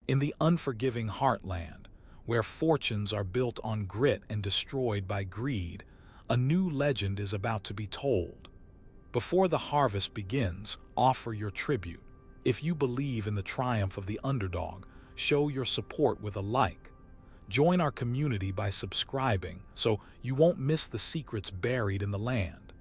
In the unforgiving heartland, where fortunes are built on grit and destroyed by greed, a new legend is about to be told. Before the harvest begins, offer your tribute. If you believe in the triumph of the underdog, show your support with a like. Join our community by subscribing so you won't miss the secrets buried in the land.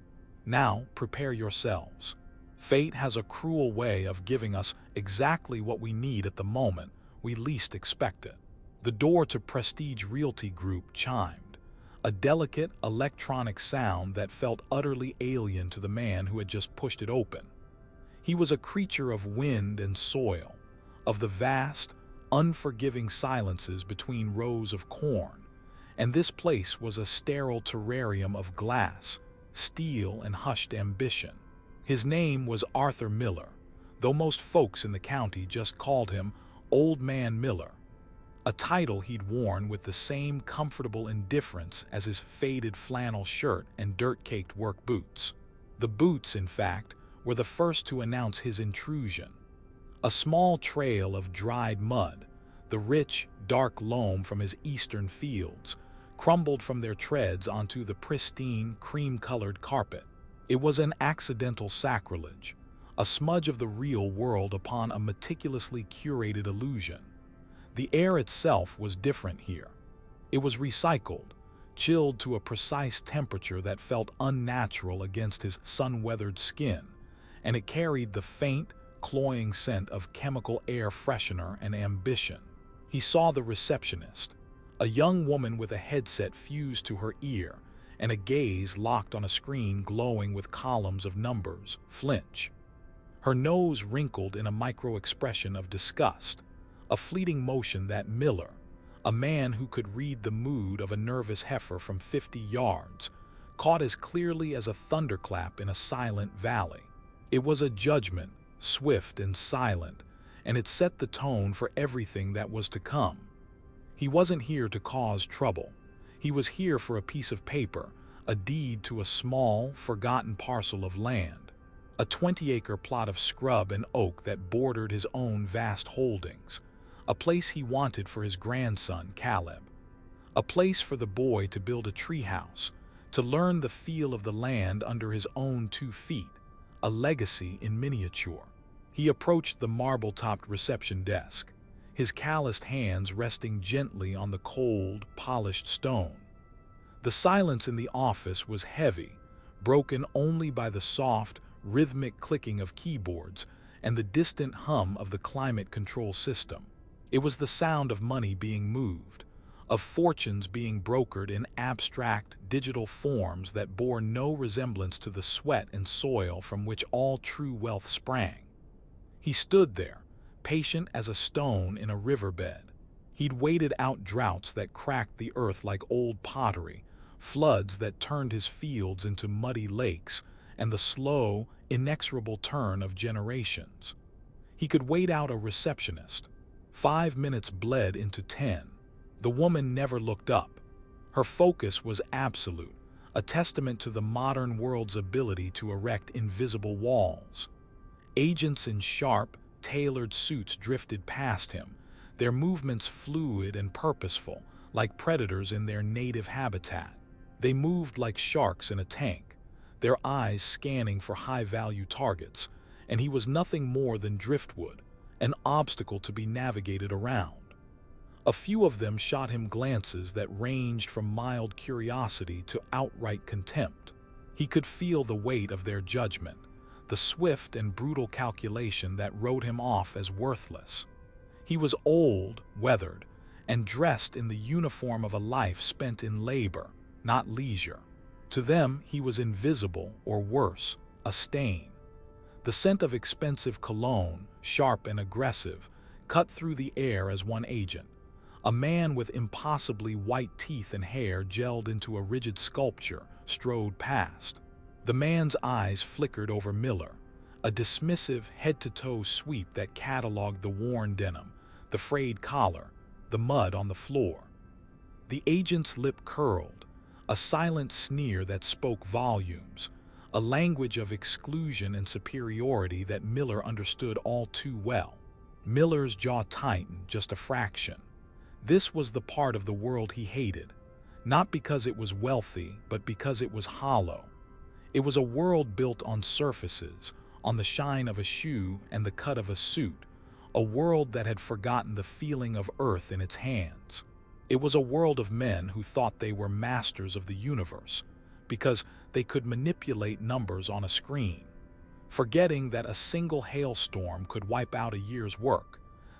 Now, prepare yourselves. Fate has a cruel way of giving us exactly what we need at the moment we least expect it. The door to Prestige Realty Group chimed, a delicate electronic sound that felt utterly alien to the man who had just pushed it open. He was a creature of wind and soil, of the vast, unforgiving silences between rows of corn, and this place was a sterile terrarium of glass, steel, and hushed ambition. His name was Arthur Miller, though most folks in the county just called him Old Man Miller, a title he'd worn with the same comfortable indifference as his faded flannel shirt and dirt-caked work boots. The boots, in fact, were the first to announce his intrusion. A small trail of dried mud, the rich, dark loam from his eastern fields, crumbled from their treads onto the pristine, cream-colored carpet. It was an accidental sacrilege, a smudge of the real world upon a meticulously curated illusion. The air itself was different here. It was recycled, chilled to a precise temperature that felt unnatural against his sun-weathered skin, and it carried the faint, cloying scent of chemical air freshener and ambition. He saw the receptionist, a young woman with a headset fused to her ear and a gaze locked on a screen glowing with columns of numbers, flinch. Her nose wrinkled in a micro-expression of disgust, a fleeting motion that Miller, a man who could read the mood of a nervous heifer from 50 yards, caught as clearly as a thunderclap in a silent valley. It was a judgment, swift and silent, and it set the tone for everything that was to come. He wasn't here to cause trouble. He was here for a piece of paper, a deed to a small, forgotten parcel of land, a 20-acre plot of scrub and oak that bordered his own vast holdings, a place he wanted for his grandson, Caleb, a place for the boy to build a treehouse, to learn the feel of the land under his own 2 feet, a legacy in miniature. He approached the marble-topped reception desk, his calloused hands resting gently on the cold, polished stone. The silence in the office was heavy, broken only by the soft, rhythmic clicking of keyboards and the distant hum of the climate control system. It was the sound of money being moved, of fortunes being brokered in abstract, digital forms that bore no resemblance to the sweat and soil from which all true wealth sprang. He stood there, patient as a stone in a riverbed. He'd waited out droughts that cracked the earth like old pottery, floods that turned his fields into muddy lakes, and the slow, inexorable turn of generations. He could wait out a receptionist. 5 minutes bled into 10. The woman never looked up. Her focus was absolute, a testament to the modern world's ability to erect invisible walls. Agents in sharp, tailored suits drifted past him, their movements fluid and purposeful, like predators in their native habitat. They moved like sharks in a tank, their eyes scanning for high-value targets, and he was nothing more than driftwood, an obstacle to be navigated around. A few of them shot him glances that ranged from mild curiosity to outright contempt. He could feel the weight of their judgment, the swift and brutal calculation that wrote him off as worthless. He was old, weathered, and dressed in the uniform of a life spent in labor, not leisure. To them, he was invisible, or worse, a stain. The scent of expensive cologne, sharp and aggressive, cut through the air as one agent. A man with impossibly white teeth and hair gelled into a rigid sculpture strode past. The man's eyes flickered over Miller, a dismissive head-to-toe sweep that cataloged the worn denim, the frayed collar, the mud on the floor. The agent's lip curled, a silent sneer that spoke volumes, a language of exclusion and superiority that Miller understood all too well. Miller's jaw tightened just a fraction. This was the part of the world he hated, not because it was wealthy, but because it was hollow. It was a world built on surfaces, on the shine of a shoe and the cut of a suit, a world that had forgotten the feeling of earth in its hands. It was a world of men who thought they were masters of the universe, because they could manipulate numbers on a screen, forgetting that a single hailstorm could wipe out a year's work,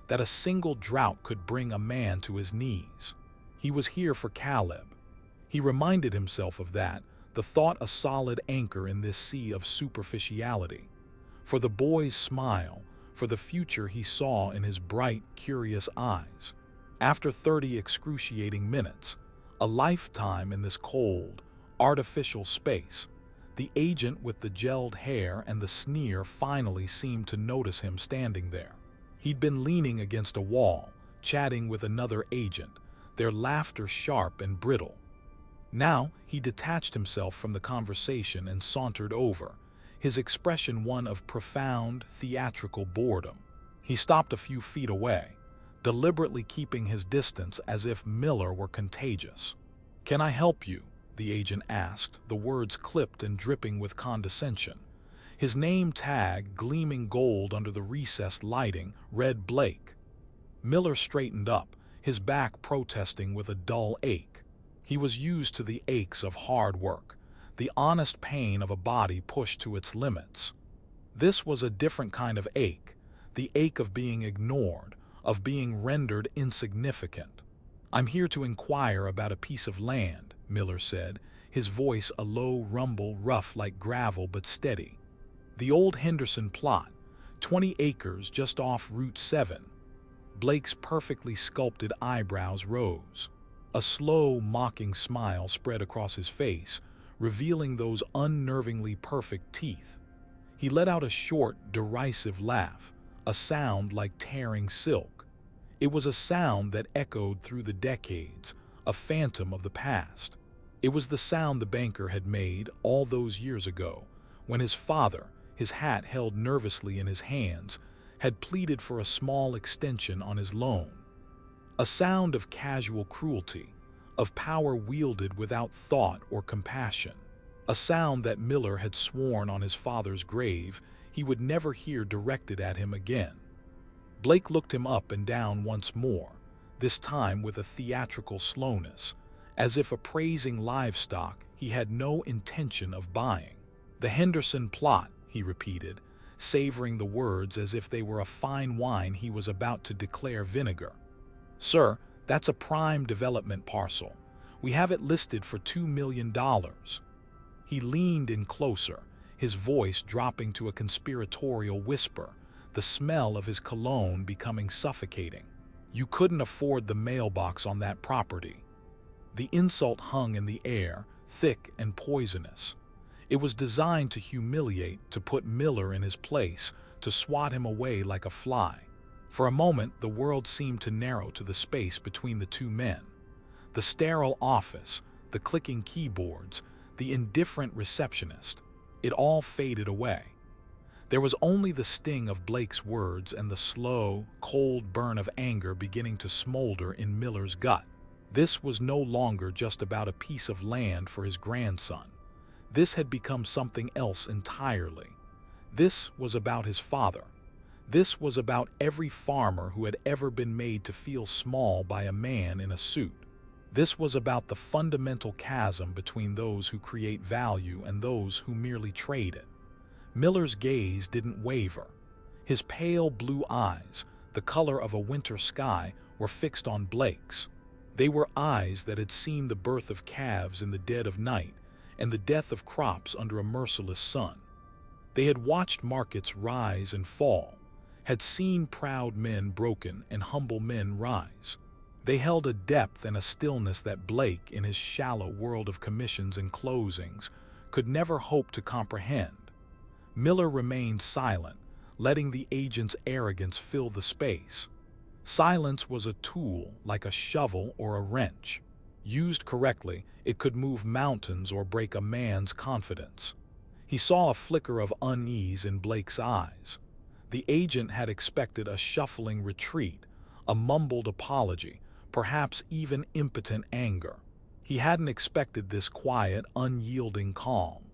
that a single drought could bring a man to his knees. He was here for Caleb. He reminded himself of that, the thought a solid anchor in this sea of superficiality. For the boy's smile, for the future he saw in his bright, curious eyes. After 30 excruciating minutes, a lifetime in this cold, artificial space, the agent with the gelled hair and the sneer finally seemed to notice him standing there. He'd been leaning against a wall, chatting with another agent, their laughter sharp and brittle. Now he detached himself from the conversation and sauntered over, his expression one of profound, theatrical boredom. He stopped a few feet away, deliberately keeping his distance as if Miller were contagious. "Can I help you?" the agent asked, the words clipped and dripping with condescension. His name tag, gleaming gold under the recessed lighting, read Blake. Miller straightened up, his back protesting with a dull ache. He was used to the aches of hard work, the honest pain of a body pushed to its limits. This was a different kind of ache, the ache of being ignored, of being rendered insignificant. "I'm here to inquire about a piece of land," Miller said, his voice a low rumble, rough like gravel but steady. "The old Henderson plot, 20 acres just off Route 7. Blake's perfectly sculpted eyebrows rose. A slow, mocking smile spread across his face, revealing those unnervingly perfect teeth. He let out a short, derisive laugh, a sound like tearing silk. It was a sound that echoed through the decades, a phantom of the past. It was the sound the banker had made all those years ago, when his father, his hat held nervously in his hands, had pleaded for a small extension on his loan. A sound of casual cruelty, of power wielded without thought or compassion. A sound that Miller had sworn on his father's grave he would never hear directed at him again. Blake looked him up and down once more, this time with a theatrical slowness, as if appraising livestock he had no intention of buying. "The Henderson plot," he repeated, savoring the words as if they were a fine wine he was about to declare vinegar. "Sir, that's a prime development parcel. We have it listed for $2 million. He leaned in closer, his voice dropping to a conspiratorial whisper, the smell of his cologne becoming suffocating. "You couldn't afford the mailbox on that property." The insult hung in the air, thick and poisonous. It was designed to humiliate, to put Miller in his place, to swat him away like a fly. For a moment, the world seemed to narrow to the space between the two men. The sterile office, the clicking keyboards, the indifferent receptionist, it all faded away. There was only the sting of Blake's words and the slow, cold burn of anger beginning to smolder in Miller's gut. This was no longer just about a piece of land for his grandson. This had become something else entirely. This was about his father. This was about every farmer who had ever been made to feel small by a man in a suit. This was about the fundamental chasm between those who create value and those who merely trade it. Miller's gaze didn't waver. His pale blue eyes, the color of a winter sky, were fixed on Blake's. They were eyes that had seen the birth of calves in the dead of night and the death of crops under a merciless sun. They had watched markets rise and fall, had seen proud men broken and humble men rise. They held a depth and a stillness that Blake, in his shallow world of commissions and closings, could never hope to comprehend. Miller remained silent, letting the agent's arrogance fill the space. Silence was a tool, like a shovel or a wrench. Used correctly, it could move mountains or break a man's confidence. He saw a flicker of unease in Blake's eyes. The agent had expected a shuffling retreat, a mumbled apology, perhaps even impotent anger. He hadn't expected this quiet, unyielding calm.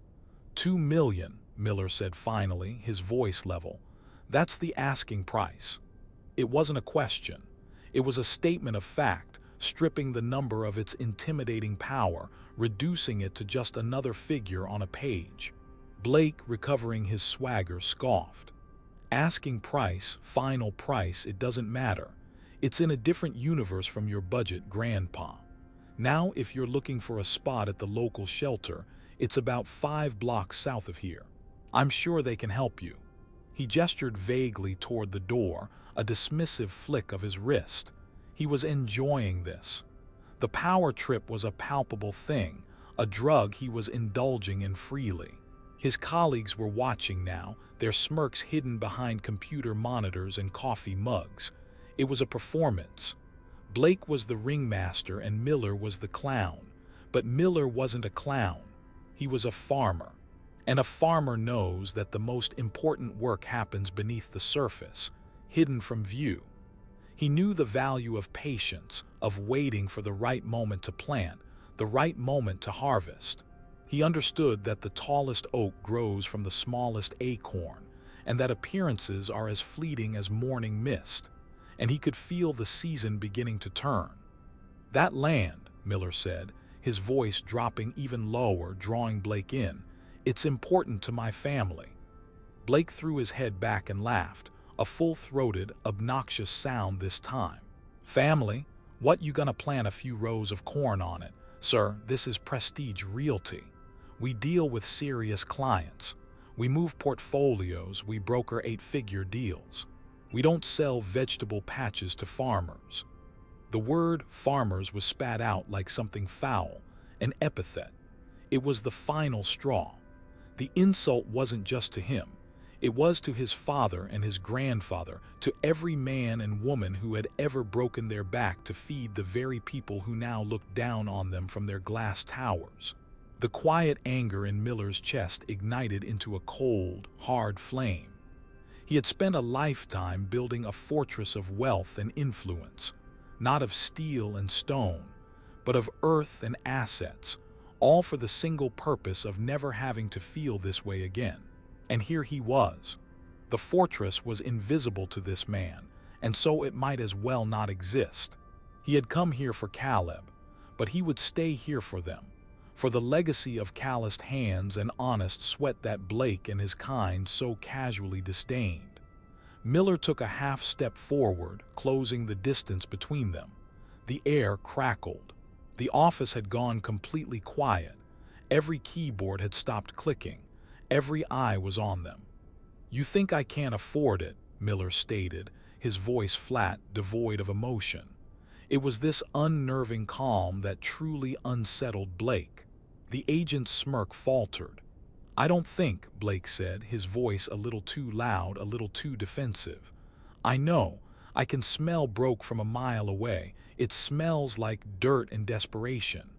2 million, Miller said finally, his voice level. That's the asking price. It wasn't a question. It was a statement of fact, stripping the number of its intimidating power, reducing it to just another figure on a page. Blake, recovering his swagger, scoffed. Asking price, final price, it doesn't matter. It's in a different universe from your budget, Grandpa. Now, if you're looking for a spot at the local shelter, it's about 5 blocks south of here. I'm sure they can help you. He gestured vaguely toward the door, a dismissive flick of his wrist. He was enjoying this. The power trip was a palpable thing, a drug he was indulging in freely. His colleagues were watching now, their smirks hidden behind computer monitors and coffee mugs. It was a performance. Blake was the ringmaster and Miller was the clown. But Miller wasn't a clown. He was a farmer. And a farmer knows that the most important work happens beneath the surface, hidden from view. He knew the value of patience, of waiting for the right moment to plant, the right moment to harvest. He understood that the tallest oak grows from the smallest acorn, and that appearances are as fleeting as morning mist, and he could feel the season beginning to turn. That land, Miller said, his voice dropping even lower, drawing Blake in, it's important to my family. Blake threw his head back and laughed, a full-throated, obnoxious sound this time. Family? What, you gonna plant a few rows of corn on it? Sir, this is prestige realty. We deal with serious clients. We move portfolios, we broker 8-figure deals. We don't sell vegetable patches to farmers. The word farmers was spat out like something foul, an epithet. It was the final straw. The insult wasn't just to him. It was to his father and his grandfather, to every man and woman who had ever broken their back to feed the very people who now looked down on them from their glass towers. The quiet anger in Miller's chest ignited into a cold, hard flame. He had spent a lifetime building a fortress of wealth and influence, not of steel and stone, but of earth and assets, all for the single purpose of never having to feel this way again. And here he was. The fortress was invisible to this man, and so it might as well not exist. He had come here for Caleb, but he would stay here for them, for the legacy of calloused hands and honest sweat that Blake and his kind so casually disdained. Miller took a half-step forward, closing the distance between them. The air crackled. The office had gone completely quiet. Every keyboard had stopped clicking. Every eye was on them. "You think I can't afford it," Miller stated, his voice flat, devoid of emotion. It was this unnerving calm that truly unsettled Blake. The agent's smirk faltered. "I don't think," Blake said, his voice a little too loud, a little too defensive. "I know. I can smell broke from a mile away. It smells like dirt and desperation."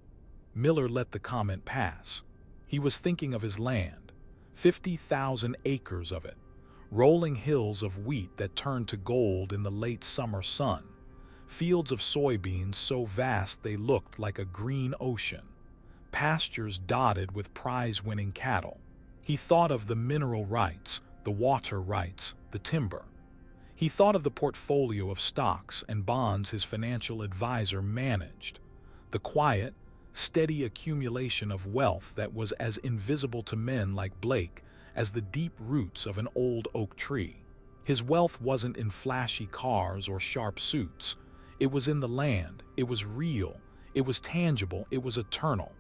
Miller let the comment pass. He was thinking of his land. 50,000 acres of it. Rolling hills of wheat that turned to gold in the late summer sun. Fields of soybeans so vast they looked like a green ocean. Pastures dotted with prize-winning cattle. He thought of the mineral rights, the water rights, the timber. He thought of the portfolio of stocks and bonds his financial advisor managed. The quiet, steady accumulation of wealth that was as invisible to men like Blake as the deep roots of an old oak tree. His wealth wasn't in flashy cars or sharp suits. It was in the land. It was real. It was tangible. It was eternal.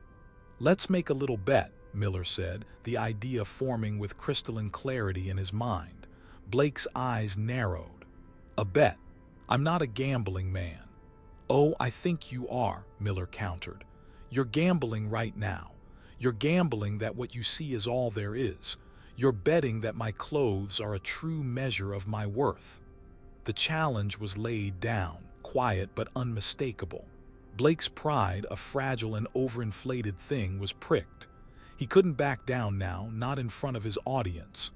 "Let's make a little bet," Miller said, the idea forming with crystalline clarity in his mind. Blake's eyes narrowed. "A bet? I'm not a gambling man." "Oh, I think you are," Miller countered. "You're gambling right now. You're gambling that what you see is all there is. You're betting that my clothes are a true measure of my worth." The challenge was laid down, quiet but unmistakable. Blake's pride, a fragile and overinflated thing, was pricked. He couldn't back down now, not in front of his audience.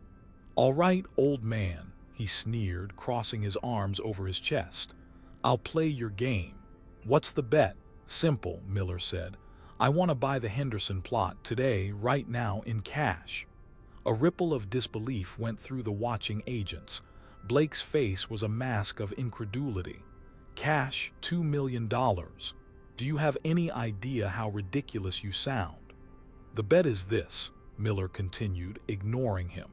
"All right, old man," he sneered, crossing his arms over his chest. "I'll play your game." "What's the bet?" "Simple," Miller said. "I want to buy the Henderson plot today, right now, in cash." A ripple of disbelief went through the watching agents. Blake's face was a mask of incredulity. "Cash, $2 million. Do you have any idea how ridiculous you sound?" "The bet is this," Miller continued, ignoring him.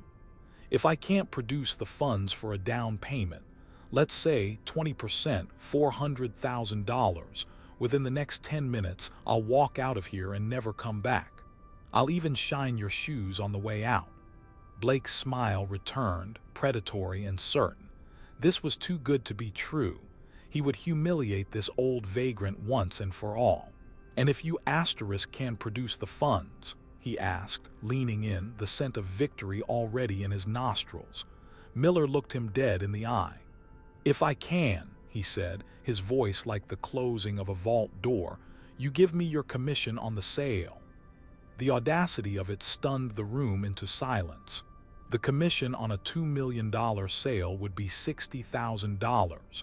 "If I can't produce the funds for a down payment, let's say 20%, $400,000, within the next 10 minutes, I'll walk out of here and never come back. I'll even shine your shoes on the way out." Blake's smile returned, predatory and certain. This was too good to be true. He would humiliate this old vagrant once and for all. "And if you can produce the funds?" he asked, leaning in, the scent of victory already in his nostrils. Miller looked him dead in the eye. "If I can," he said, his voice like the closing of a vault door, "you give me your commission on the sale." The audacity of it stunned the room into silence. The commission on a $2 million sale would be $60,000.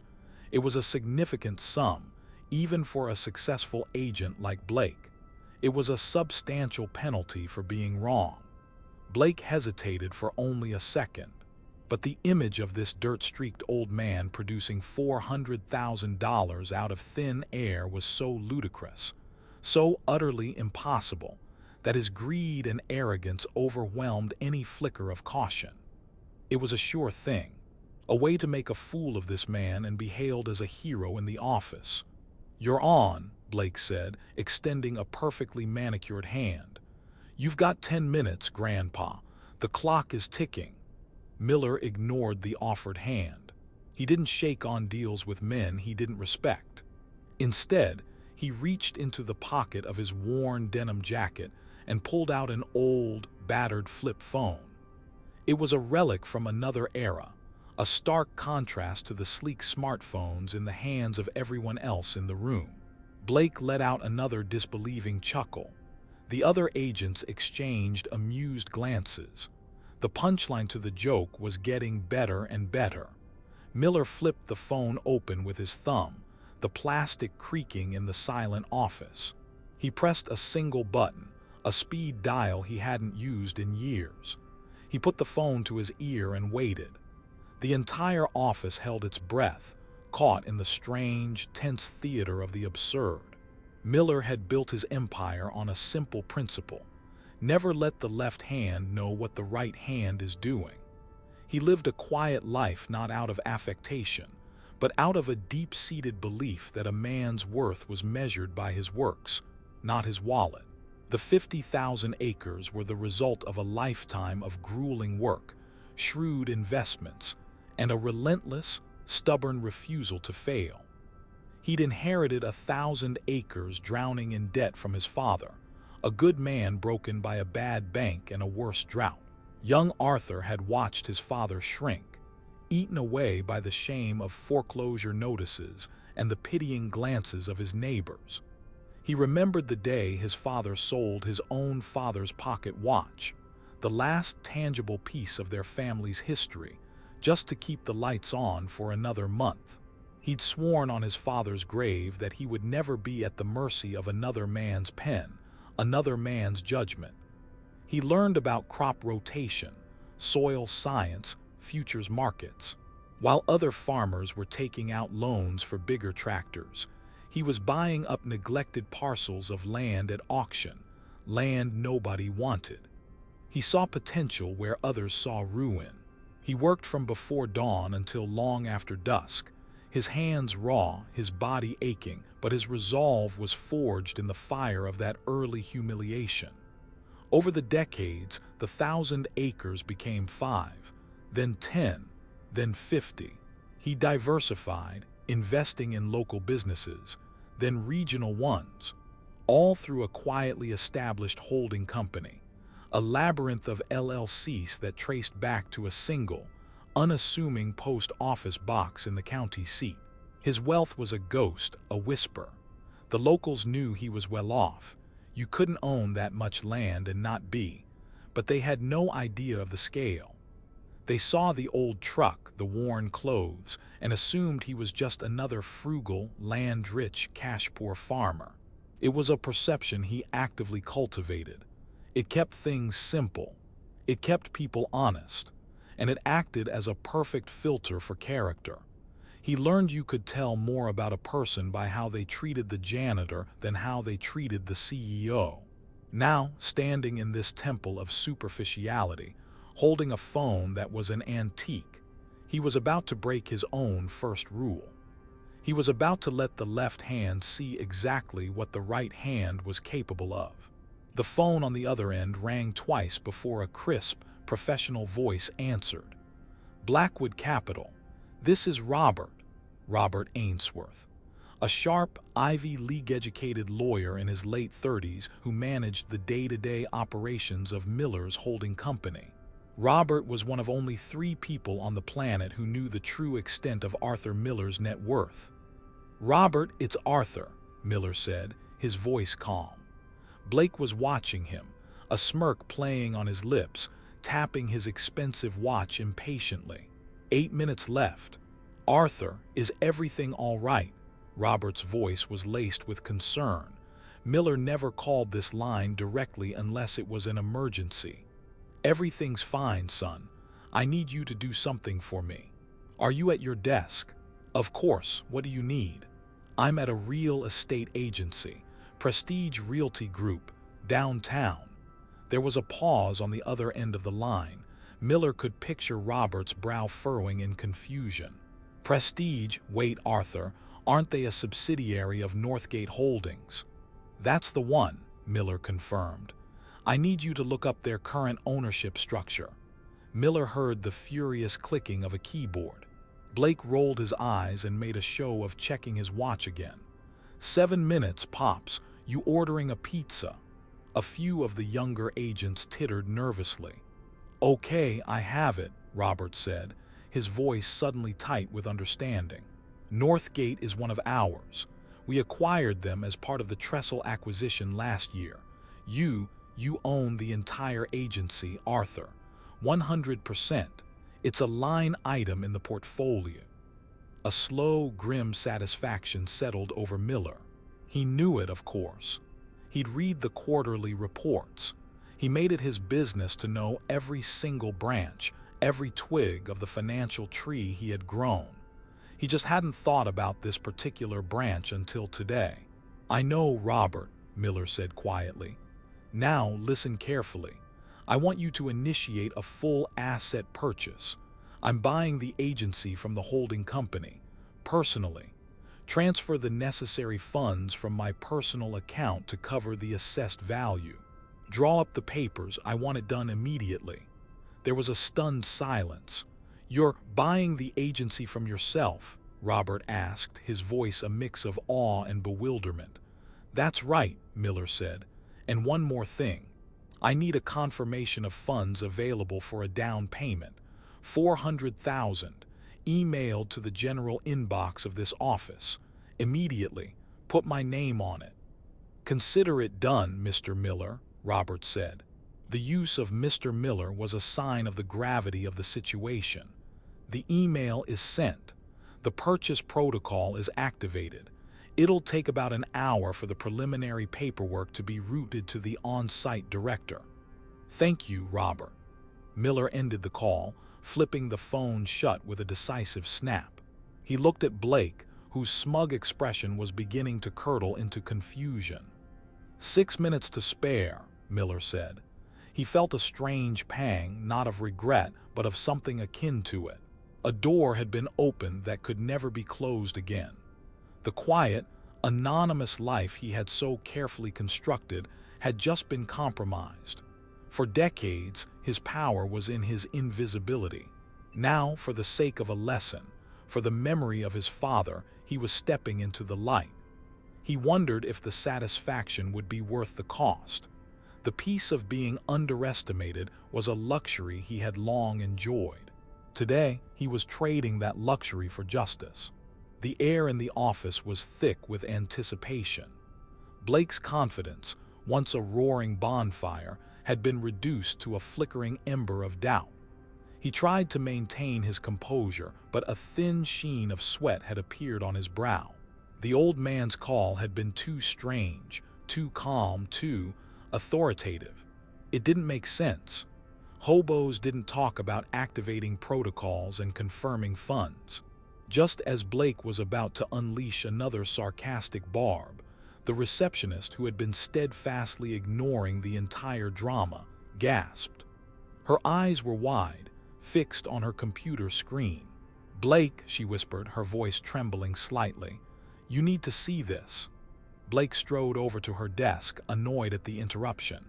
It was a significant sum, even for a successful agent like Blake. It was a substantial penalty for being wrong. Blake hesitated for only a second. But the image of this dirt-streaked old man producing $400,000 out of thin air was so ludicrous, so utterly impossible, that his greed and arrogance overwhelmed any flicker of caution. It was a sure thing, a way to make a fool of this man and be hailed as a hero in the office. "You're on," Blake said, extending a perfectly manicured hand. "You've got 10 minutes, Grandpa. The clock is ticking." Miller ignored the offered hand. He didn't shake on deals with men he didn't respect. Instead, he reached into the pocket of his worn denim jacket and pulled out an old, battered flip phone. It was a relic from another era, a stark contrast to the sleek smartphones in the hands of everyone else in the room. Blake let out another disbelieving chuckle. The other agents exchanged amused glances. The punchline to the joke was getting better and better. Miller flipped the phone open with his thumb, the plastic creaking in the silent office. He pressed a single button, a speed dial he hadn't used in years. He put the phone to his ear and waited. The entire office held its breath, caught in the strange, tense theater of the absurd. Miller had built his empire on a simple principle: never let the left hand know what the right hand is doing. He lived a quiet life not out of affectation, but out of a deep-seated belief that a man's worth was measured by his works, not his wallet. The 50,000 acres were the result of a lifetime of grueling work, shrewd investments, and a relentless, stubborn refusal to fail. He'd inherited 1,000 acres drowning in debt from his father, a good man broken by a bad bank and a worse drought. Young Arthur had watched his father shrink, eaten away by the shame of foreclosure notices and the pitying glances of his neighbors. He remembered the day his father sold his own father's pocket watch, the last tangible piece of their family's history, just to keep the lights on for another month. He'd sworn on his father's grave that he would never be at the mercy of another man's pen, another man's judgment. He learned about crop rotation, soil science, futures markets. While other farmers were taking out loans for bigger tractors, he was buying up neglected parcels of land at auction, land nobody wanted. He saw potential where others saw ruin. He worked from before dawn until long after dusk, his hands raw, his body aching, but his resolve was forged in the fire of that early humiliation. Over the decades, the 1,000 acres became 5, then 10, then 50. He diversified, investing in local businesses, then regional ones, all through a quietly established holding company, a labyrinth of LLCs that traced back to a single, unassuming post office box in the county seat. His wealth was a ghost, a whisper. The locals knew he was well off. You couldn't own that much land and not be, but they had no idea of the scale. They saw the old truck, the worn clothes, and assumed he was just another frugal, land-rich, cash-poor farmer. It was a perception he actively cultivated. It kept things simple. It kept people honest. And it acted as a perfect filter for character. He learned you could tell more about a person by how they treated the janitor than how they treated the CEO. Now, standing in this temple of superficiality, holding a phone that was an antique, he was about to break his own first rule. He was about to let the left hand see exactly what the right hand was capable of. The phone on the other end rang twice before a crisp, professional voice answered. Blackwood Capital. This is Robert Ainsworth, a sharp, Ivy League-educated lawyer in his late 30s who managed the day-to-day operations of Miller's holding company. Robert was one of only 3 people on the planet who knew the true extent of Arthur Miller's net worth. Robert, it's Arthur, Miller said, his voice calm. Blake was watching him, a smirk playing on his lips, tapping his expensive watch impatiently. 8 minutes left. Arthur, is everything all right? Robert's voice was laced with concern. Miller never called this line directly unless it was an emergency. Everything's fine, son. I need you to do something for me. Are you at your desk? Of course. What do you need? I'm at a real estate agency, Prestige Realty Group, downtown. There was a pause on the other end of the line. Miller could picture Robert's brow furrowing in confusion. Prestige, wait, Arthur, aren't they a subsidiary of Northgate Holdings? That's the one, Miller confirmed. I need you to look up their current ownership structure. Miller heard the furious clicking of a keyboard. Blake rolled his eyes and made a show of checking his watch again. 7 minutes, Pops. You ordering a pizza? A few of the younger agents tittered nervously. Okay, I have it, Robert said, his voice suddenly tight with understanding. Northgate is one of ours. We acquired them as part of the Trestle acquisition last year. You own the entire agency, Arthur. 100%. It's a line item in the portfolio. A slow, grim satisfaction settled over Miller. He knew it, of course. He'd read the quarterly reports. He made it his business to know every single branch, every twig of the financial tree he had grown. He just hadn't thought about this particular branch until today. I know, Robert, Miller said quietly. Now listen carefully. I want you to initiate a full asset purchase. I'm buying the agency from the holding company, personally. Transfer the necessary funds from my personal account to cover the assessed value. Draw up the papers. I want it done immediately. There was a stunned silence. You're buying the agency from yourself? Robert asked, his voice a mix of awe and bewilderment. That's right, Miller said. And one more thing. I need a confirmation of funds available for a down payment. $400,000, emailed to the general inbox of this office. Immediately. Put my name on it. Consider it done, Mr. Miller, Robert said. The use of Mr. Miller was a sign of the gravity of the situation. The email is sent. The purchase protocol is activated. It'll take about an hour for the preliminary paperwork to be routed to the on-site director. Thank you, Robert. Miller ended the call, flipping the phone shut with a decisive snap. He looked at Blake, whose smug expression was beginning to curdle into confusion. 6 minutes to spare, Miller said. He felt a strange pang, not of regret, but of something akin to it. A door had been opened that could never be closed again. The quiet, anonymous life he had so carefully constructed had just been compromised. For decades, his power was in his invisibility. Now, for the sake of a lesson, for the memory of his father, he was stepping into the light. He wondered if the satisfaction would be worth the cost. The peace of being underestimated was a luxury he had long enjoyed. Today, he was trading that luxury for justice. The air in the office was thick with anticipation. Blake's confidence, once a roaring bonfire, had been reduced to a flickering ember of doubt. He tried to maintain his composure, but a thin sheen of sweat had appeared on his brow. The old man's call had been too strange, too calm, too authoritative. It didn't make sense. Hobos didn't talk about activating protocols and confirming funds. Just as Blake was about to unleash another sarcastic barb, the receptionist, who had been steadfastly ignoring the entire drama, gasped. Her eyes were wide, fixed on her computer screen. "Blake," she whispered, her voice trembling slightly, "you need to see this." Blake strode over to her desk, annoyed at the interruption.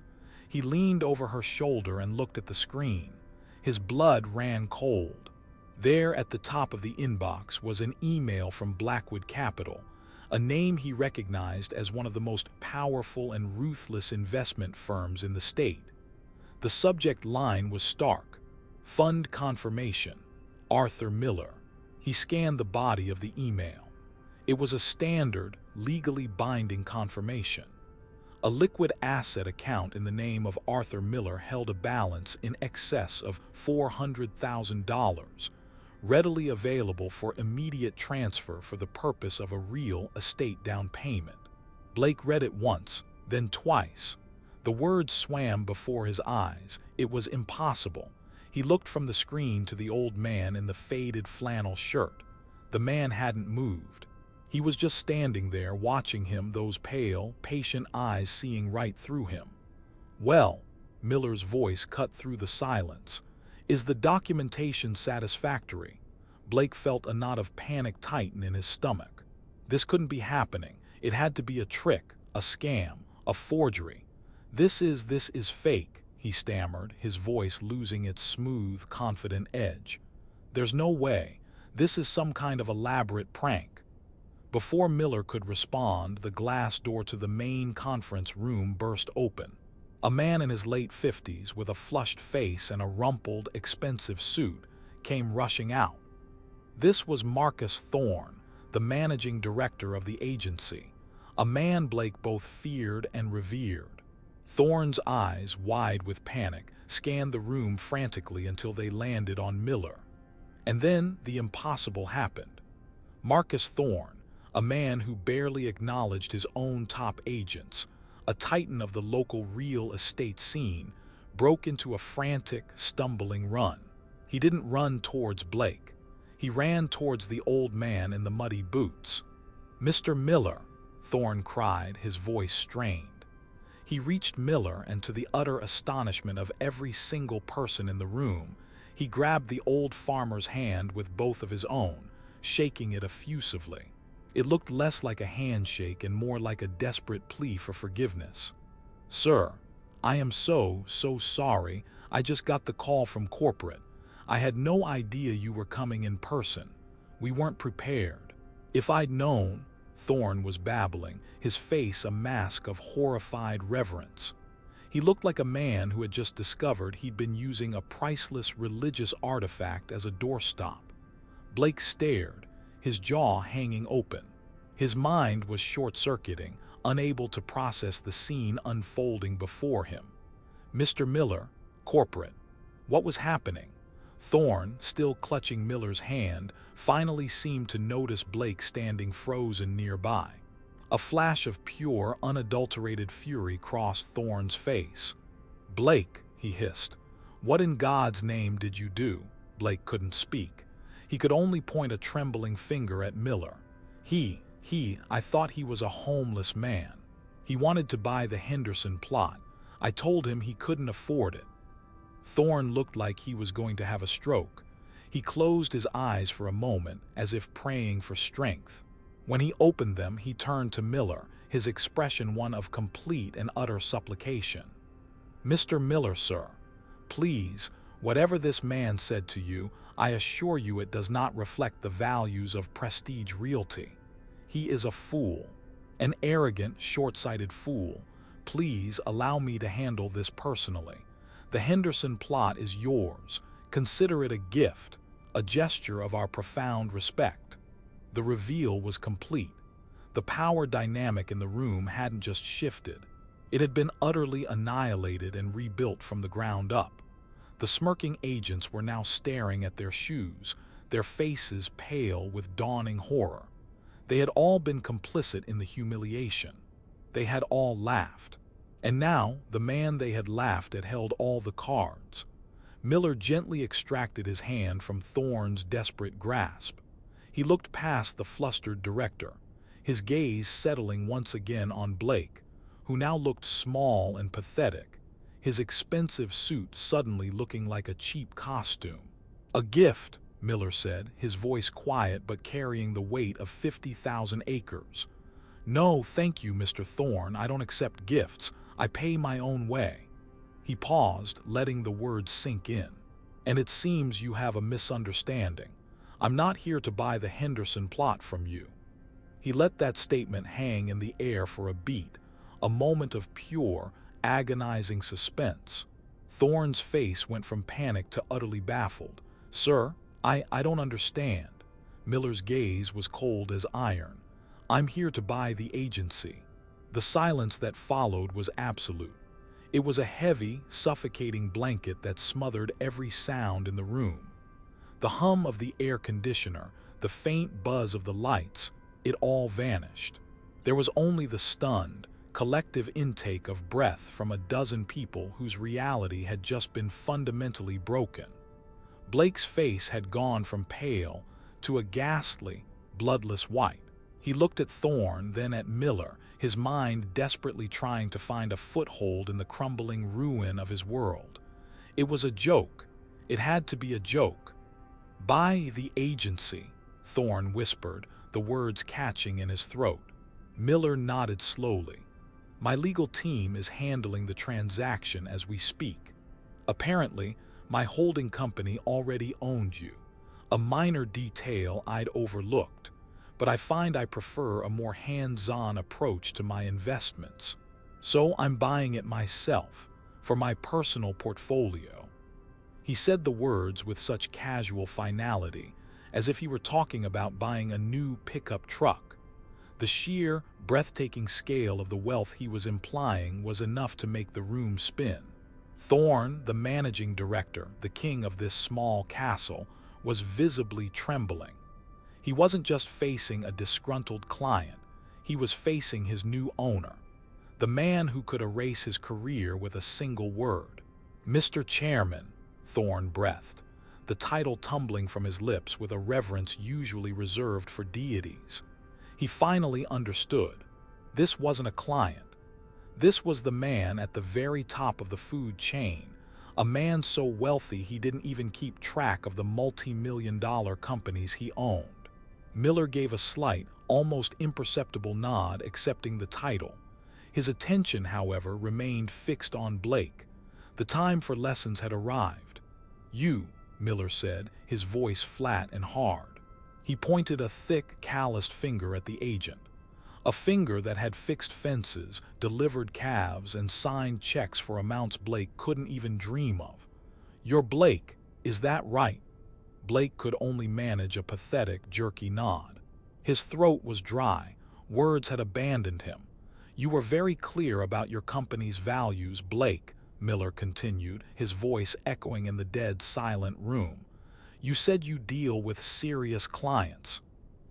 He leaned over her shoulder and looked at the screen. His blood ran cold. There at the top of the inbox was an email from Blackwood Capital, a name he recognized as one of the most powerful and ruthless investment firms in the state. The subject line was stark: Fund Confirmation, Arthur Miller. He scanned the body of the email. It was a standard, legally binding confirmation. A liquid asset account in the name of Arthur Miller held a balance in excess of $400,000, readily available for immediate transfer for the purpose of a real estate down payment. Blake read it once, then twice. The words swam before his eyes. It was impossible. He looked from the screen to the old man in the faded flannel shirt. The man hadn't moved. He was just standing there, watching him, those pale, patient eyes seeing right through him. "Well," Miller's voice cut through the silence, "is the documentation satisfactory?" Blake felt a knot of panic tighten in his stomach. This couldn't be happening. It had to be a trick, a scam, a forgery. This is fake," he stammered, his voice losing its smooth, confident edge. "There's no way. This is some kind of elaborate prank." Before Miller could respond, the glass door to the main conference room burst open. A man in his late 50s, with a flushed face and a rumpled, expensive suit, came rushing out. This was Marcus Thorne, the managing director of the agency, a man Blake both feared and revered. Thorne's eyes, wide with panic, scanned the room frantically until they landed on Miller. And then the impossible happened. Marcus Thorne, a man who barely acknowledged his own top agents, a titan of the local real estate scene, broke into a frantic, stumbling run. He didn't run towards Blake. He ran towards the old man in the muddy boots. "Mr. Miller," Thorne cried, his voice strained. He reached Miller, and to the utter astonishment of every single person in the room, he grabbed the old farmer's hand with both of his own, shaking it effusively. It looked less like a handshake and more like a desperate plea for forgiveness. "Sir, I am so sorry. I just got the call from corporate. I had no idea you were coming in person. We weren't prepared. If I'd known," Thorne was babbling, his face a mask of horrified reverence. He looked like a man who had just discovered he'd been using a priceless religious artifact as a doorstop. Blake stared, his jaw hanging open. His mind was short-circuiting, unable to process the scene unfolding before him. "Mr. Miller, corporate." What was happening? Thorne, still clutching Miller's hand, finally seemed to notice Blake standing frozen nearby. A flash of pure, unadulterated fury crossed Thorne's face. "Blake," he hissed, "what in God's name did you do?" Blake couldn't speak. He could only point a trembling finger at Miller. I thought he was a homeless man. He wanted to buy the Henderson plot. I told him he couldn't afford it." Thorne looked like he was going to have a stroke. He closed his eyes for a moment, as if praying for strength. When he opened them, he turned to Miller, his expression one of complete and utter supplication. "Mr. Miller, sir, please, whatever this man said to you, I assure you it does not reflect the values of Prestige Realty. He is a fool, an arrogant, short-sighted fool. Please allow me to handle this personally. The Henderson plot is yours. Consider it a gift, a gesture of our profound respect." The reveal was complete. The power dynamic in the room hadn't just shifted. It had been utterly annihilated and rebuilt from the ground up. The smirking agents were now staring at their shoes, their faces pale with dawning horror. They had all been complicit in the humiliation. They had all laughed. And now, the man they had laughed at held all the cards. Miller gently extracted his hand from Thorne's desperate grasp. He looked past the flustered director, his gaze settling once again on Blake, who now looked small and pathetic, his expensive suit suddenly looking like a cheap costume. "A gift," Miller said, his voice quiet but carrying the weight of 50,000 acres. "No, thank you, Mr. Thorne, I don't accept gifts. I pay my own way." He paused, letting the words sink in. "And it seems you have a misunderstanding. I'm not here to buy the Henderson plot from you." He let that statement hang in the air for a beat, a moment of pure, agonizing suspense. Thorne's face went from panic to utterly baffled. "Sir, I don't understand." Miller's gaze was cold as iron. "I'm here to buy the agency." The silence that followed was absolute. It was a heavy, suffocating blanket that smothered every sound in the room. The hum of the air conditioner, the faint buzz of the lights, it all vanished. There was only the stunned, collective intake of breath from a dozen people whose reality had just been fundamentally broken. Blake's face had gone from pale to a ghastly, bloodless white. He looked at Thorne, then at Miller, his mind desperately trying to find a foothold in the crumbling ruin of his world. It was a joke. It had to be a joke. "Buy the agency," Thorne whispered, the words catching in his throat. Miller nodded slowly. "My legal team is handling the transaction as we speak. Apparently, my holding company already owned you, a minor detail I'd overlooked, but I find I prefer a more hands-on approach to my investments. So I'm buying it myself, for my personal portfolio." He said the words with such casual finality, as if he were talking about buying a new pickup truck. The sheer, breathtaking scale of the wealth he was implying was enough to make the room spin. Thorne, the managing director, the king of this small castle, was visibly trembling. He wasn't just facing a disgruntled client, he was facing his new owner, the man who could erase his career with a single word. "Mr. Chairman," Thorne breathed, the title tumbling from his lips with a reverence usually reserved for deities. He finally understood. This wasn't a client. This was the man at the very top of the food chain, a man so wealthy he didn't even keep track of the multi-million-dollar companies he owned. Miller gave a slight, almost imperceptible nod, accepting the title. His attention, however, remained fixed on Blake. The time for lessons had arrived. "You," Miller said, his voice flat and hard. He pointed a thick, calloused finger at the agent. A finger that had fixed fences, delivered calves, and signed checks for amounts Blake couldn't even dream of. "You're Blake, is that right?" Blake could only manage a pathetic, jerky nod. His throat was dry. Words had abandoned him. "You were very clear about your company's values, Blake," Miller continued, his voice echoing in the dead, silent room. "You said you deal with serious clients.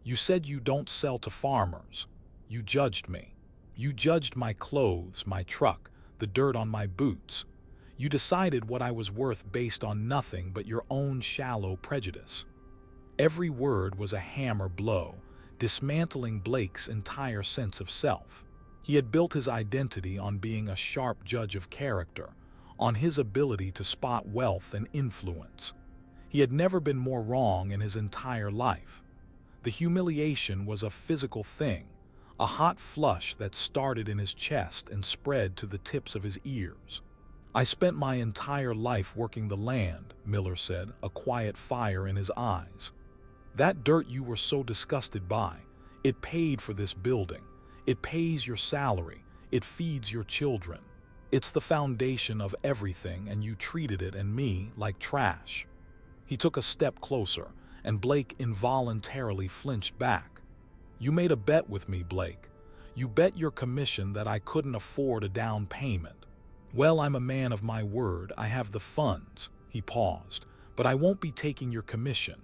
You said you don't sell to farmers. You judged me. You judged my clothes, my truck, the dirt on my boots. You decided what I was worth based on nothing but your own shallow prejudice." Every word was a hammer blow, dismantling Blake's entire sense of self. He had built his identity on being a sharp judge of character, on his ability to spot wealth and influence. He had never been more wrong in his entire life. The humiliation was a physical thing, a hot flush that started in his chest and spread to the tips of his ears. "I spent my entire life working the land," Miller said, a quiet fire in his eyes. "That dirt you were so disgusted by, it paid for this building. It pays your salary. It feeds your children. It's the foundation of everything, and you treated it and me like trash." He took a step closer, and Blake involuntarily flinched back. "You made a bet with me, Blake. You bet your commission that I couldn't afford a down payment. Well, I'm a man of my word. I have the funds," He paused. "But I won't be taking your commission."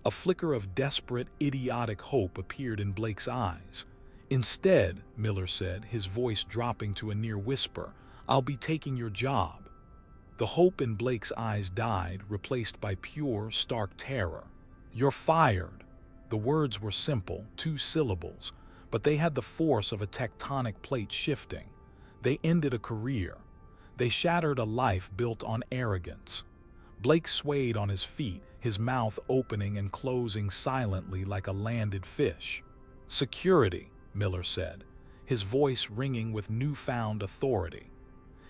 A flicker of desperate, idiotic hope appeared in Blake's eyes. "Instead," Miller said, his voice dropping to a near whisper, "I'll be taking your job." The hope in Blake's eyes died, replaced by pure, stark terror. "You're fired." The words were simple, 2 syllables, but they had the force of a tectonic plate shifting. They ended a career. They shattered a life built on arrogance. Blake swayed on his feet, his mouth opening and closing silently like a landed fish. "Security," Miller said, his voice ringing with newfound authority.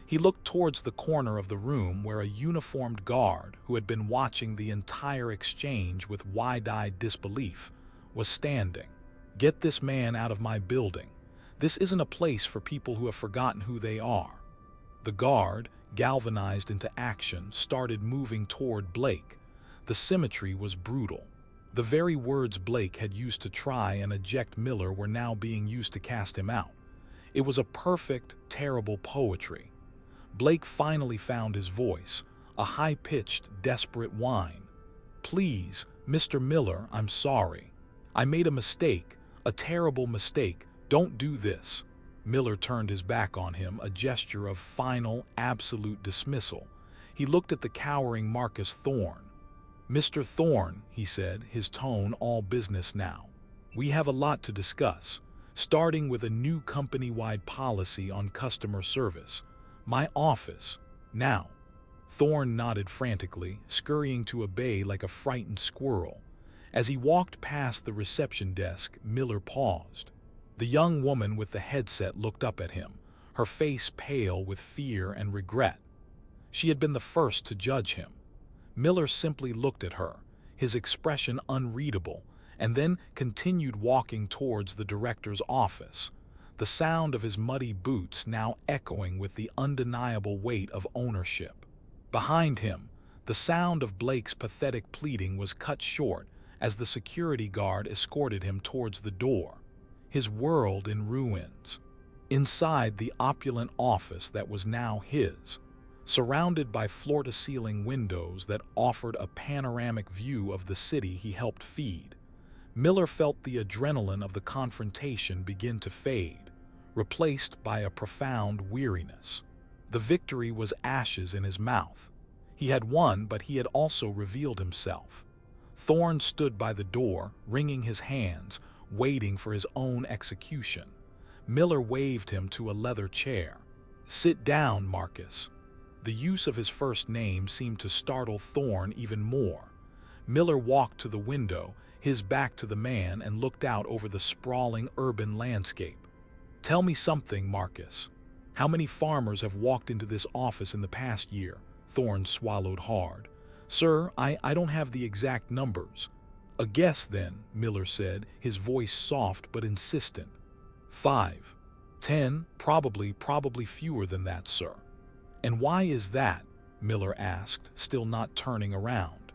He looked towards the corner of the room where a uniformed guard, who had been watching the entire exchange with wide-eyed disbelief, was standing. "Get this man out of my building. This isn't a place for people who have forgotten who they are." The guard, galvanized into action, started moving toward Blake. The symmetry was brutal. The very words Blake had used to try and eject Miller were now being used to cast him out. It was a perfect, terrible poetry. Blake finally found his voice, a high-pitched, desperate whine. "Please, Mr. Miller, I'm sorry. I made a mistake, a terrible mistake. Don't do this." Miller turned his back on him, a gesture of final, absolute dismissal. He looked at the cowering Marcus Thorne. "Mr. Thorne," he said, his tone all business now, "we have a lot to discuss, starting with a new company-wide policy on customer service. My office, now." Thorne nodded frantically, scurrying to obey like a frightened squirrel. As he walked past the reception desk, Miller paused. The young woman with the headset looked up at him, her face pale with fear and regret. She had been the first to judge him. Miller simply looked at her, his expression unreadable, and then continued walking towards the director's office, the sound of his muddy boots now echoing with the undeniable weight of ownership. Behind him, the sound of Blake's pathetic pleading was cut short as the security guard escorted him towards the door. His world in ruins. Inside the opulent office that was now his, surrounded by floor-to-ceiling windows that offered a panoramic view of the city he helped feed, Miller felt the adrenaline of the confrontation begin to fade, replaced by a profound weariness. The victory was ashes in his mouth. He had won, but he had also revealed himself. Thorne stood by the door, wringing his hands, waiting for his own execution. Miller waved him to a leather chair. "Sit down, Marcus." The use of his first name seemed to startle Thorne even more. Miller walked to the window, his back to the man, and looked out over the sprawling urban landscape. "Tell me something, Marcus. How many farmers have walked into this office in the past year?" Thorne swallowed hard. "Sir, I don't have the exact numbers." "A guess, then," Miller said, his voice soft but insistent. 5. 10, probably fewer than that, sir." "And why is that?" Miller asked, still not turning around.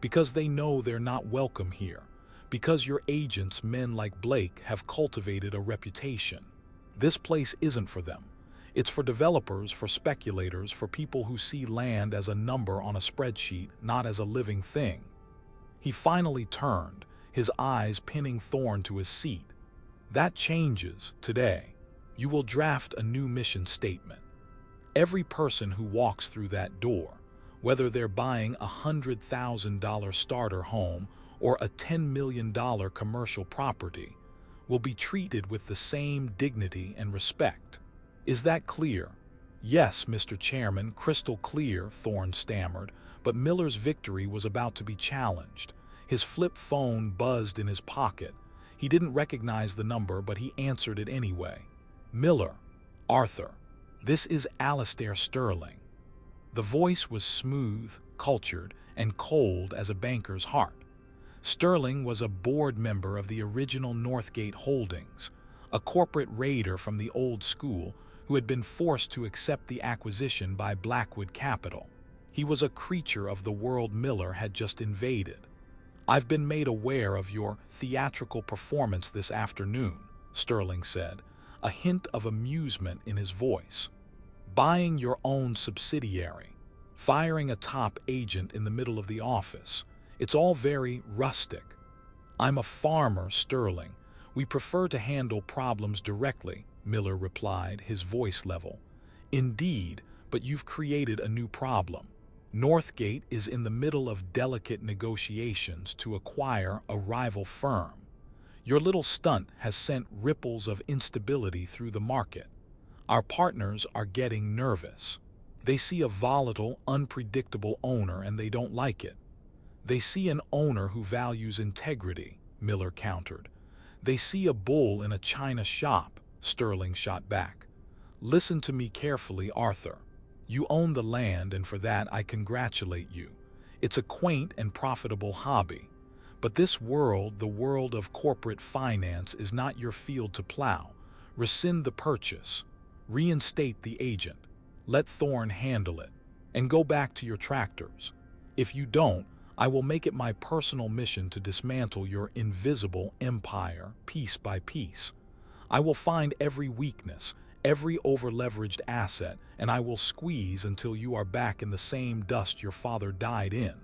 "Because they know they're not welcome here. Because your agents, men like Blake, have cultivated a reputation. This place isn't for them. It's for developers, for speculators, for people who see land as a number on a spreadsheet, not as a living thing." He finally turned, his eyes pinning Thorne to his seat. "That changes today. You will draft a new mission statement. Every person who walks through that door, whether they're buying a $100,000 starter home or a $10 million commercial property, will be treated with the same dignity and respect. Is that clear?" "Yes, Mr. Chairman, crystal clear," Thorne stammered, but Miller's victory was about to be challenged. His flip phone buzzed in his pocket. He didn't recognize the number, but he answered it anyway. "Miller, Arthur, this is Alastair Sterling." The voice was smooth, cultured, and cold as a banker's heart. Sterling was a board member of the original Northgate Holdings, a corporate raider from the old school who had been forced to accept the acquisition by Blackwood Capital. He was a creature of the world Miller had just invaded. "I've been made aware of your theatrical performance this afternoon," Sterling said, a hint of amusement in his voice. "Buying your own subsidiary. firing a top agent in the middle of the office. It's all very rustic. I'm a farmer, Sterling. We prefer to handle problems directly, Miller replied, his voice level. Indeed, but you've created a new problem. Northgate is in the middle of delicate negotiations to acquire a rival firm. Your little stunt has sent ripples of instability through the market. Our partners are getting nervous. They see a volatile, unpredictable owner and they don't like it. They see an owner who values integrity, Miller countered. They see a bull in a china shop, Sterling shot back. Listen to me carefully, Arthur. You own the land, and for that I congratulate you. It's a quaint and profitable hobby. But this world, the world of corporate finance, is not your field to plow. Rescind the purchase. Reinstate the agent. Let Thorne handle it. And go back to your tractors. If you don't, I will make it my personal mission to dismantle your invisible empire piece by piece. I will find every weakness, every over-leveraged asset, and I will squeeze until you are back in the same dust your father died in.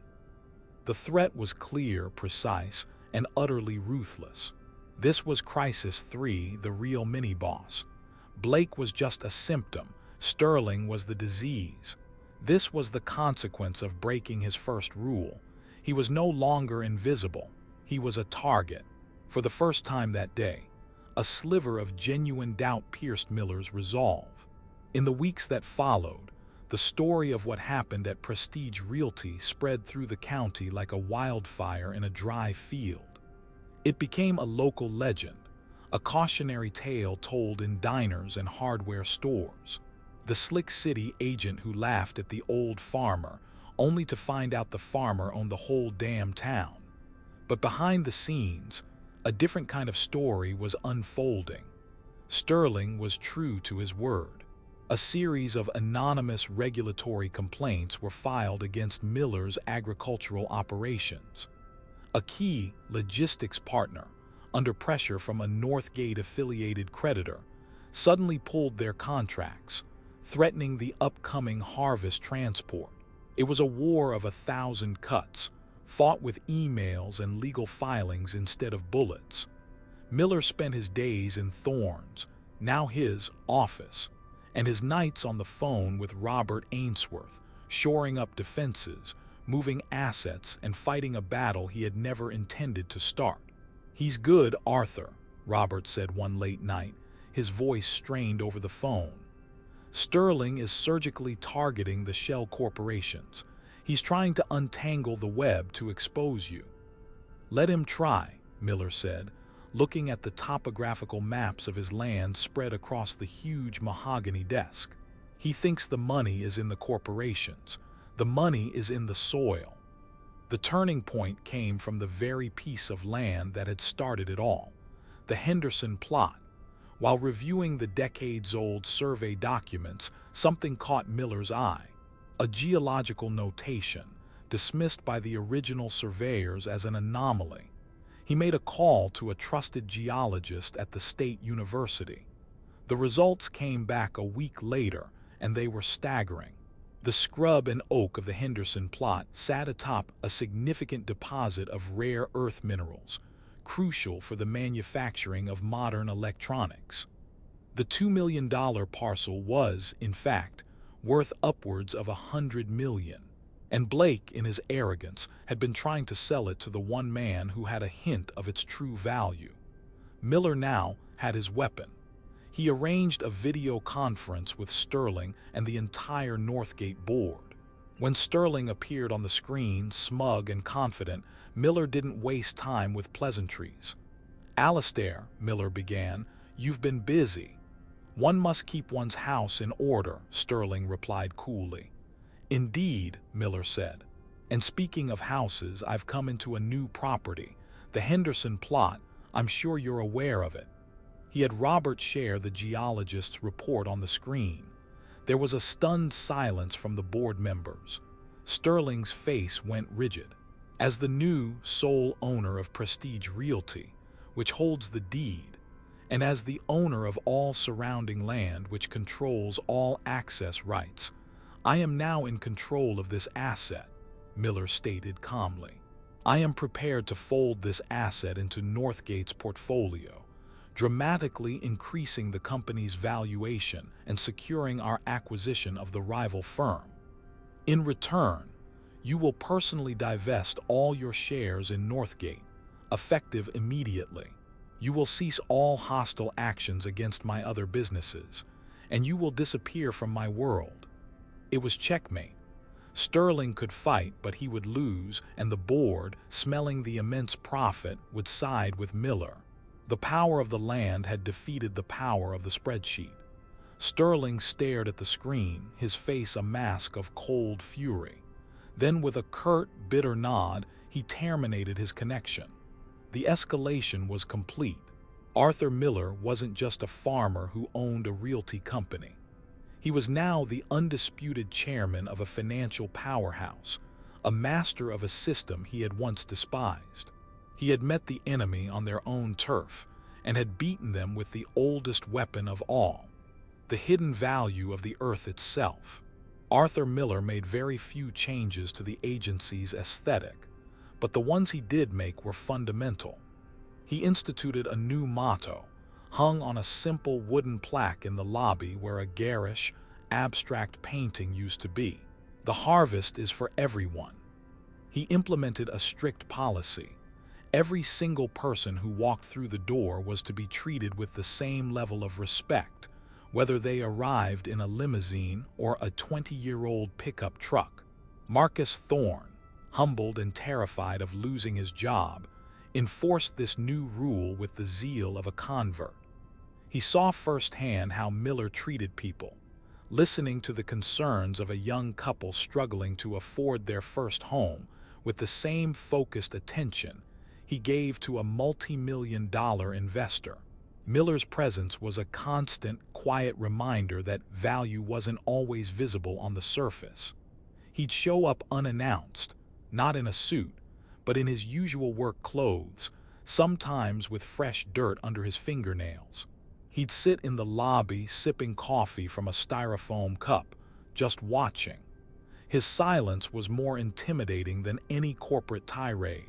The threat was clear, precise, and utterly ruthless. This was Crisis 3, the real mini-boss. Blake was just a symptom. Sterling was the disease. This was the consequence of breaking his first rule. He was no longer invisible. He was a target. For the first time that day, a sliver of genuine doubt pierced Miller's resolve. In the weeks that followed, the story of what happened at Prestige Realty spread through the county like a wildfire in a dry field. It became a local legend, a cautionary tale told in diners and hardware stores. The slick city agent who laughed at the old farmer, only to find out the farmer owned the whole damn town. But behind the scenes, a different kind of story was unfolding. Sterling was true to his word. A series of anonymous regulatory complaints were filed against Miller's agricultural operations. A key logistics partner, under pressure from a Northgate-affiliated creditor, suddenly pulled their contracts, threatening the upcoming harvest transport. It was a war of 1,000 cuts, fought with emails and legal filings instead of bullets. Miller spent his days in Thorne's, now his, office, and his nights on the phone with Robert Ainsworth, shoring up defenses, moving assets, and fighting a battle he had never intended to start. "He's good, Arthur," Robert said one late night, his voice strained over the phone. "Sterling is surgically targeting the shell corporations. He's trying to untangle the web to expose you." "Let him try," Miller said, looking at the topographical maps of his land spread across the huge mahogany desk. "He thinks the money is in the corporations. The money is in the soil." The turning point came from the very piece of land that had started it all, the Henderson plot. While reviewing the decades-old survey documents, something caught Miller's eye. A geological notation, dismissed by the original surveyors as an anomaly. He made a call to a trusted geologist at the state university. The results came back a week later, and they were staggering. The scrub and oak of the Henderson plot sat atop a significant deposit of rare earth minerals, crucial for the manufacturing of modern electronics. The $2 million parcel was, in fact, worth upwards of $100 million, and Blake, in his arrogance, had been trying to sell it to the one man who had a hint of its true value. Miller now had his weapon. He arranged a video conference with Sterling and the entire Northgate board. When Sterling appeared on the screen, smug and confident, Miller didn't waste time with pleasantries. "Alistair," Miller began, "you've been busy." "One must keep one's house in order," Sterling replied coolly. "Indeed," Miller said. "And speaking of houses, I've come into a new property, the Henderson plot. I'm sure you're aware of it." He had Robert share the geologist's report on the screen. There was a stunned silence from the board members. Sterling's face went rigid. As the new sole owner of Prestige Realty, which holds the deed, and as the owner of all surrounding land which controls all access rights, I am now in control of this asset, Miller stated calmly. I am prepared to fold this asset into Northgate's portfolio, dramatically increasing the company's valuation and securing our acquisition of the rival firm. In return, you will personally divest all your shares in Northgate, effective immediately. You will cease all hostile actions against my other businesses, and you will disappear from my world. It was checkmate. Sterling could fight, but he would lose, and the board, smelling the immense profit, would side with Miller. The power of the land had defeated the power of the spreadsheet. Sterling stared at the screen, his face a mask of cold fury. Then, with a curt, bitter nod, he terminated his connection. The escalation was complete. Arthur Miller wasn't just a farmer who owned a realty company. He was now the undisputed chairman of a financial powerhouse, a master of a system he had once despised. He had met the enemy on their own turf and had beaten them with the oldest weapon of all, the hidden value of the earth itself. Arthur Miller made very few changes to the agency's aesthetic, but the ones he did make were fundamental. He instituted a new motto, hung on a simple wooden plaque in the lobby where a garish, abstract painting used to be. The harvest is for everyone. He implemented a strict policy. Every single person who walked through the door was to be treated with the same level of respect, whether they arrived in a limousine or a 20-year-old pickup truck. Marcus Thorne, humbled and terrified of losing his job, enforced this new rule with the zeal of a convert. He saw firsthand how Miller treated people, listening to the concerns of a young couple struggling to afford their first home with the same focused attention he gave to a multi-million-dollar investor. Miller's presence was a constant, quiet reminder that value wasn't always visible on the surface. He'd show up unannounced, not in a suit, but in his usual work clothes, sometimes with fresh dirt under his fingernails. He'd sit in the lobby sipping coffee from a styrofoam cup, just watching. His silence was more intimidating than any corporate tirade.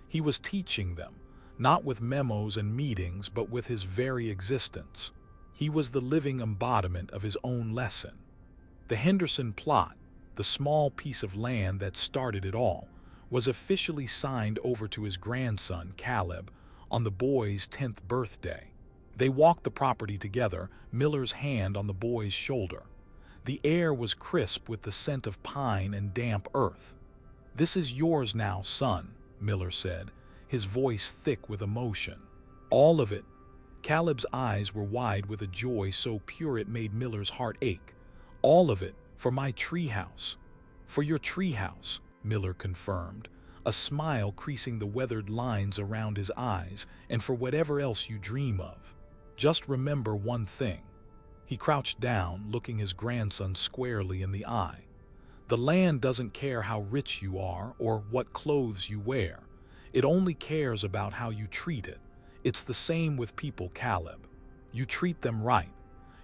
He was teaching them, not with memos and meetings, but with his very existence. He was the living embodiment of his own lesson. The Henderson plot, the small piece of land that started it all, was officially signed over to his grandson, Caleb, on the boy's 10th birthday. They walked the property together, Miller's hand on the boy's shoulder. The air was crisp with the scent of pine and damp earth. "This is yours now, son," Miller said, his voice thick with emotion. "All of it." Caleb's eyes were wide with a joy so pure it made Miller's heart ache. "All of it, for my treehouse." "For your treehouse," Miller confirmed, a smile creasing the weathered lines around his eyes, "and for whatever else you dream of. Just remember one thing." He crouched down, looking his grandson squarely in the eye. "The land doesn't care how rich you are or what clothes you wear. It only cares about how you treat it. It's the same with people, Caleb. You treat them right.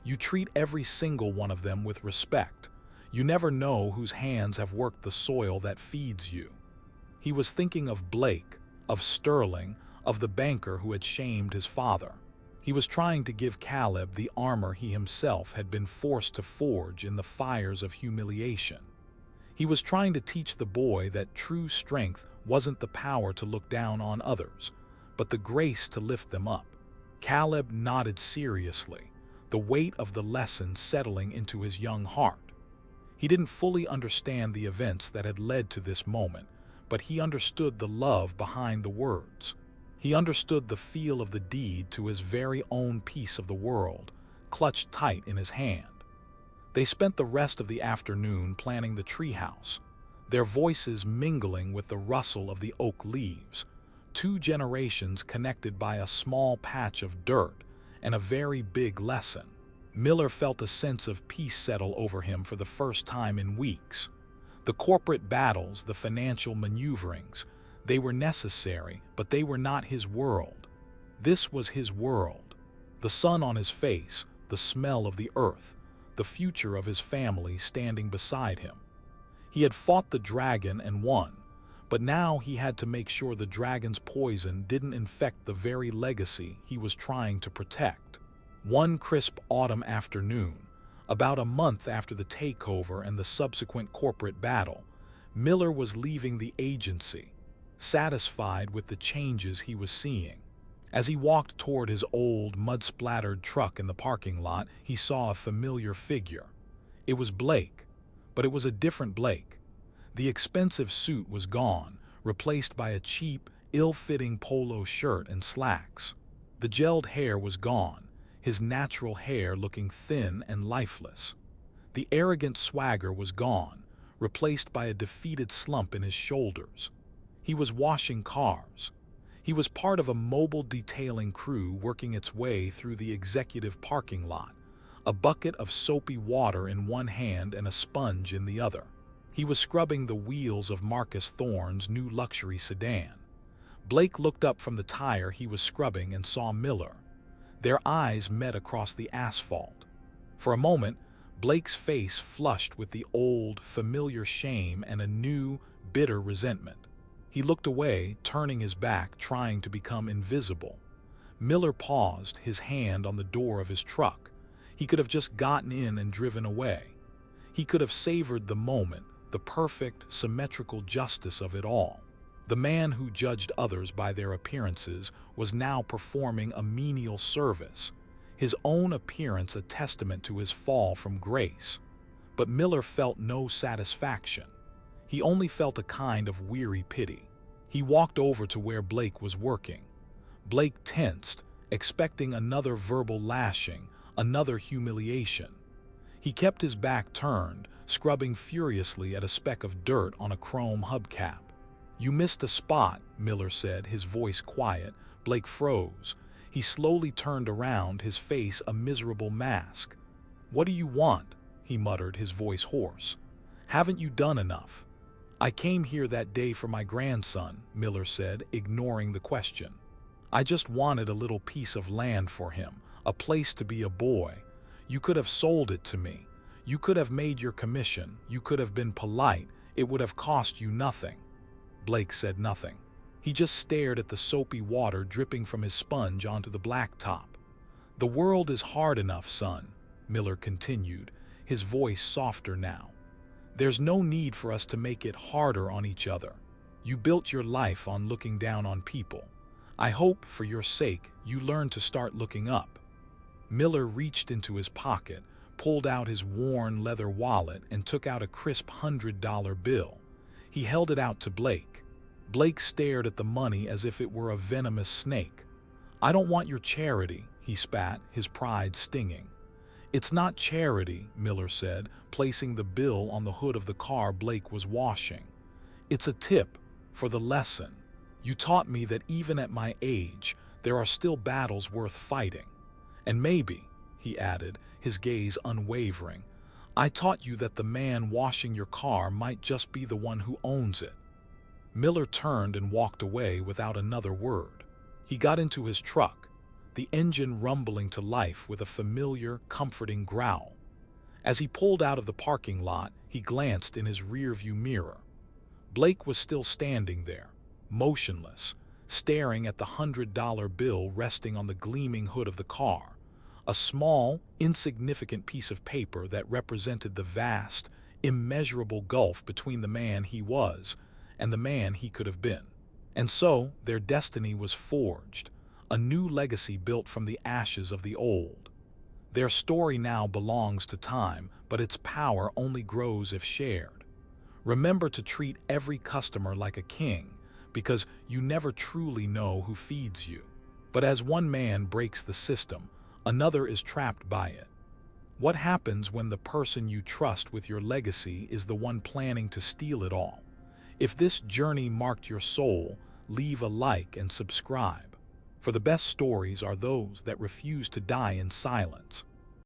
You treat every single one of them with respect. You never know whose hands have worked the soil that feeds you." He was thinking of Blake, of Sterling, of the banker who had shamed his father. He was trying to give Caleb the armor he himself had been forced to forge in the fires of humiliation. He was trying to teach the boy that true strength wasn't the power to look down on others, but the grace to lift them up. Caleb nodded seriously, the weight of the lesson settling into his young heart. He didn't fully understand the events that had led to this moment, but he understood the love behind the words. He understood the feel of the deed to his very own piece of the world, clutched tight in his hand. They spent the rest of the afternoon planning the treehouse, their voices mingling with the rustle of the oak leaves, 2 generations connected by a small patch of dirt and a very big lesson. Miller felt a sense of peace settle over him for the first time in weeks. The corporate battles, the financial maneuverings, they were necessary, but they were not his world. This was his world. The sun on his face, the smell of the earth, the future of his family standing beside him. He had fought the dragon and won, but now he had to make sure the dragon's poison didn't infect the very legacy he was trying to protect. One crisp autumn afternoon, about a month after the takeover and the subsequent corporate battle, Miller was leaving the agency, satisfied with the changes he was seeing. As he walked toward his old, mud-splattered truck in the parking lot, he saw a familiar figure. It was Blake, but it was a different Blake. The expensive suit was gone, replaced by a cheap, ill-fitting polo shirt and slacks. The gelled hair was gone, his natural hair looking thin and lifeless. The arrogant swagger was gone, replaced by a defeated slump in his shoulders. He was washing cars. He was part of a mobile detailing crew working its way through the executive parking lot, a bucket of soapy water in one hand and a sponge in the other. He was scrubbing the wheels of Marcus Thorne's new luxury sedan. Blake looked up from the tire he was scrubbing and saw Miller. Their eyes met across the asphalt. For a moment, Blake's face flushed with the old, familiar shame and a new, bitter resentment. He looked away, turning his back, trying to become invisible. Miller paused, his hand on the door of his truck. He could have just gotten in and driven away. He could have savored the moment, the perfect, symmetrical justice of it all. The man who judged others by their appearances was now performing a menial service, his own appearance a testament to his fall from grace. But Miller felt no satisfaction. He only felt a kind of weary pity. He walked over to where Blake was working. Blake tensed, expecting another verbal lashing, another humiliation. He kept his back turned, scrubbing furiously at a speck of dirt on a chrome hubcap. "You missed a spot," Miller said, his voice quiet. Blake froze. He slowly turned around, his face a miserable mask. "What do you want?" he muttered, his voice hoarse. "Haven't you done enough?" "I came here that day for my grandson," Miller said, ignoring the question. "I just wanted a little piece of land for him, a place to be a boy. You could have sold it to me. You could have made your commission. You could have been polite. It would have cost you nothing." Blake said nothing. He just stared at the soapy water dripping from his sponge onto the blacktop. "The world is hard enough, son," Miller continued, his voice softer now. "There's no need for us to make it harder on each other. You built your life on looking down on people. I hope, for your sake, you learn to start looking up." Miller reached into his pocket, pulled out his worn leather wallet, and took out a crisp $100 bill. He held it out to Blake. Blake stared at the money as if it were a venomous snake. "I don't want your charity," he spat, his pride stinging. "It's not charity," Miller said, placing the bill on the hood of the car Blake was washing. "It's a tip for the lesson. You taught me that even at my age, there are still battles worth fighting. And maybe," he added, his gaze unwavering, "I taught you that the man washing your car might just be the one who owns it." Miller turned and walked away without another word. He got into his truck, the engine rumbling to life with a familiar, comforting growl. As he pulled out of the parking lot, he glanced in his rearview mirror. Blake was still standing there, motionless, staring at the $100 bill resting on the gleaming hood of the car, a small, insignificant piece of paper that represented the vast, immeasurable gulf between the man he was and the man he could have been. And so, their destiny was forged, a new legacy built from the ashes of the old. Their story now belongs to time, but its power only grows if shared. Remember to treat every customer like a king, because you never truly know who feeds you. But as one man breaks the system, another is trapped by it. What happens when the person you trust with your legacy is the one planning to steal it all? If this journey marked your soul, leave a like and subscribe. For the best stories are those that refuse to die in silence.